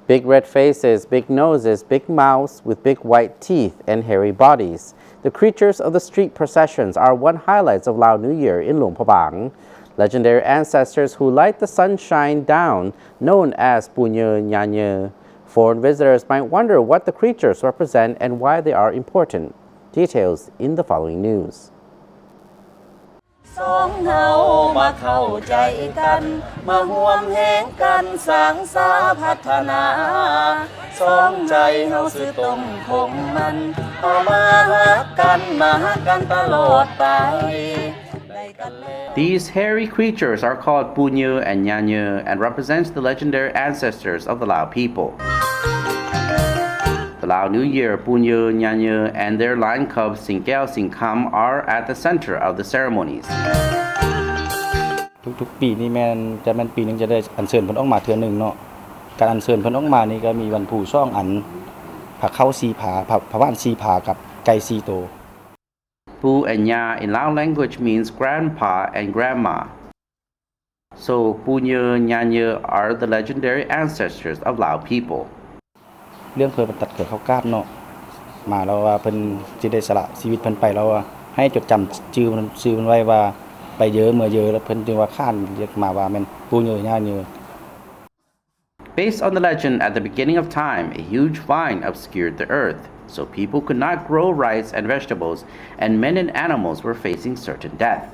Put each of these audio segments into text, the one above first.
Big red faces, big noses, big mouths with big white teeth and hairy bodies. The creatures of the street processions are one highlight of Lao New Year in Luang Prabang. Legendary ancestors who light the sunshine down, known as Pou Nyer, Nyar Nyer. Foreign visitors might wonder what the creatures represent and why they are important. Details in the following news. สองเฮามาเข้าใจกันมาห่วมแหงกันสร้างสาพัฒนาสองใจเฮาสิต้องคงมันเอามาหักกันตลอดไป These hairy creatures are called Pou Nyer and Nyar Nyer and represents the legendary ancestors of the Lao people. The Lao New Year, Pou Nyer, Nyar Nyer, and their lion cubs Sing Keo Sing Kam are at the center of the ceremonies. ทุกๆปีนี่แม่นปีนึงจะได้อัญเชิญเพิ่นออกมาเทื่อนึงเนาะการอัญเชิญเพิ่นออกมานี่ก็มีวันผู้ซ่องอันผักเข้า4ผาพระว่าน4ผากับไก่4โต Pou and Nyar in Lao language means grandpa and grandma. So Pou Nyer, Nyar Nyer are the legendary ancestors of Lao people. เรื่องเพิ่นตัดเกิดเข้ากาดเนาะมาแล้วว่าเพิ่นสิได้สละชีวิตเพิ่นไปแล้วว่าให้จดจำชื่อมันไว้ว่าไปเยอะเมื่อเยอะแล้วเพิ่นจึงว่าข้านเรียกมาว่าแม่นPou Nyer Nyar Nyer. Based on the legend, at the beginning of time, a huge vine obscured the earth, so people could not grow rice and vegetables, and men and animals were facing certain death.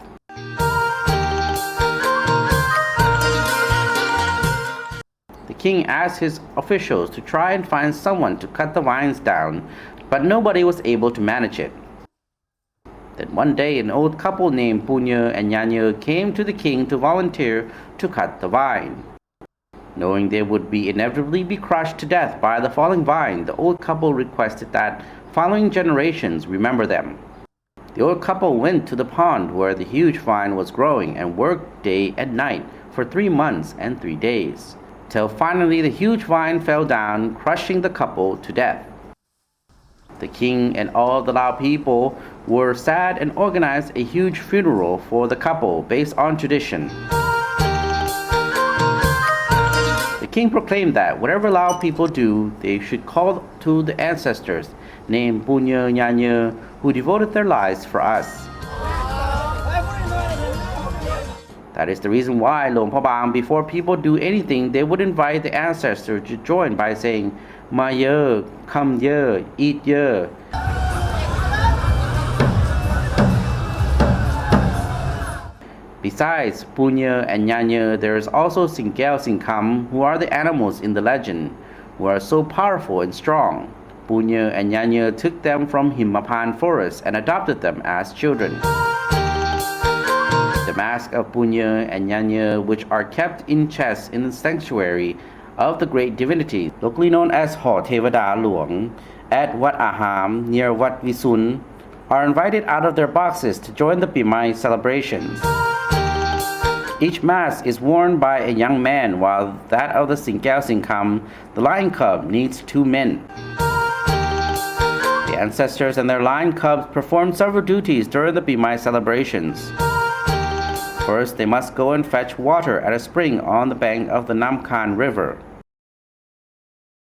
The king asked his officials to try and find someone to cut the vines down, but nobody was able to manage it. Then one day, an old couple named Pou Nyer and Nyar Nyer came to the king to volunteer to cut the vine. Knowing they would inevitably be crushed to death by the falling vine, the old couple requested that following generations remember them. The old couple went to the pond where the huge vine was growing and worked day and night for 3 months and 3 days, till finally the huge vine fell down, crushing the couple to death. The king and all the Lao people were sad and organized a huge funeral for the couple based on tradition. The king proclaimed that whatever Lao people do, they should call to the ancestors named Pou Nyer, Nyar Nyer, who devoted their lives for us. That is the reason why Luang Prabang, before people do anything, they would invite the ancestors to join by saying, Ma Yer, come Yer, eat Yer. Besides Pou Nyer and Nyar Nyer, there is also Sing Keo Sing Kam, who are the animals in the legend, who are so powerful and strong. Pou Nyer and Nyar Nyer took them from Himapan forest and adopted them as children. The masks of Pou Nyer and Nyar Nyer, which are kept in chests in the sanctuary of the great divinity, locally known as Ho Thevada Luang, at Wat Aham near Wat Visun, are invited out of their boxes to join the Pimai celebrations. Each mask is worn by a young man, while that of the Sing Keo Sing Kam, the lion cub, needs 2 men. The ancestors and their lion cubs perform several duties during the Pimai celebrations. First, they must go and fetch water at a spring on the bank of the Nam Khan River.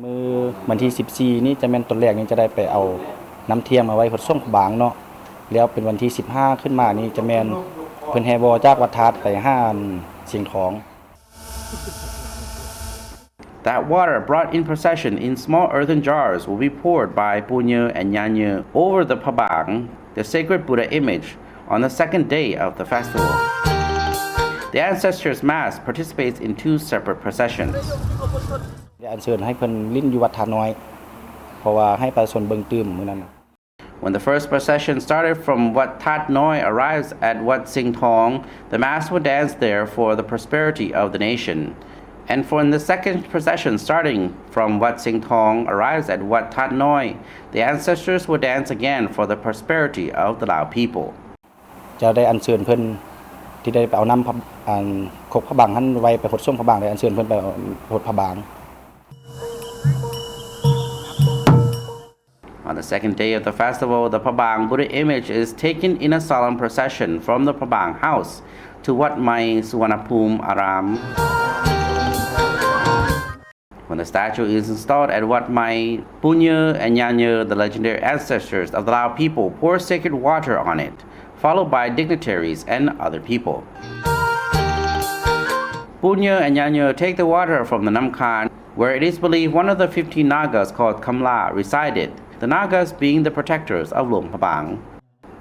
มื้อวันที่14นี่จะแม่นต้นแรกนี่จะได้ไปเอาน้ำเทียมมาไว้พดส่งผบางเนาะแล้วเป็นวันที่15ขึ้นมานี่จะแม่นเพิ่นแห่บ่อจากวัดธาตุไปห้านเสียงทอง That water brought in procession in small earthen jars will be poured by Pou Nyer and Nyar Nyer over the Prabang, the sacred Buddha image, on the second day of the festival. The ancestors' mass participates in 2 separate processions. อัญเชิญให้เพิ่นลิ้นอยู่วัดธาตุน้อยเพราะว่าให้ประชาชนเบิ่งตื้มมื้อนั้น When the first procession started from Wat That Noi arrives at Wat Sing Thong, the mass would dance there for the prosperity of the nation. And for the second procession starting from Wat Sing Thong arrives at Wat That Noi, the ancestors would dance again for the prosperity of the Lao people. จะได้อัญเชิญเพิ่นที่ได้ไปเอาน้ำคกพระบางหั่นไว้ไปพดส่งพระบางได้อัญเชิญเพิ่นไปพดพระบาง On the second day of the festival, the Prabang Buddha image is taken in a solemn procession from the Prabang house to Wat Mai Suvarnapum Aram. When the statue is installed at Wat Mai, Pou Nyer and Nyar Nyer, the legendary ancestors of the Lao people, pour sacred water on it, followed by dignitaries and other people. Pou Nyer and Nyar Nyer take the water from the Namkhan, where it is believed one of the 15 Nagas called Kamla resided, the Nagas being the protectors of Luang Prabang.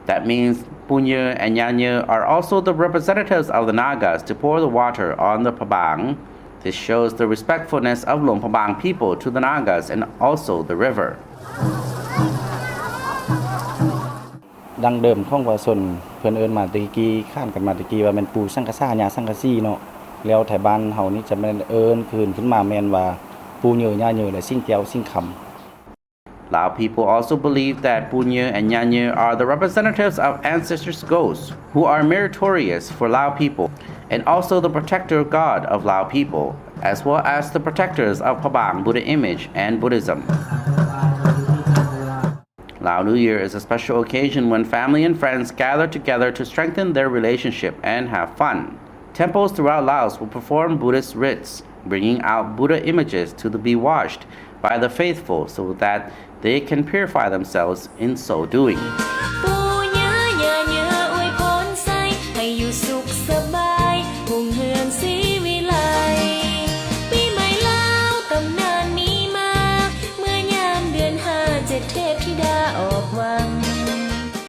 That means Pou Nyer and Nyar Nyer are also the representatives of the Nagas to pour the water on the Prabang. This shows the respectfulness of Luang Prabang people to the Nagas and also the river. ดังเดิมของว่าส่วนเพิ่นเอิ้นมาตะกี้ข้านกันมาตะกี้ว่าแม่นปูสังกะซ่าญาสังกะซี่เนาะแล้วไทบ้านเฮานี่จะแม่นเอิ้นคืนขึ้นมาแม่นว่าปูเหยอญาเหยอและสิ่งแก้วสิ่งคำ Lao people also believe that Pou Nyer and Nyar Nyer are the representatives of ancestors' ghosts who are meritorious for Lao people and also the protector god of Lao people, as well as the protectors of Prabang Buddha image and Buddhism. Lao New Year is a special occasion when family and friends gather together to strengthen their relationship and have fun. Temples throughout Laos will perform Buddhist rites, bringing out Buddha images to be washed by the faithful so that they can purify themselves in so doing.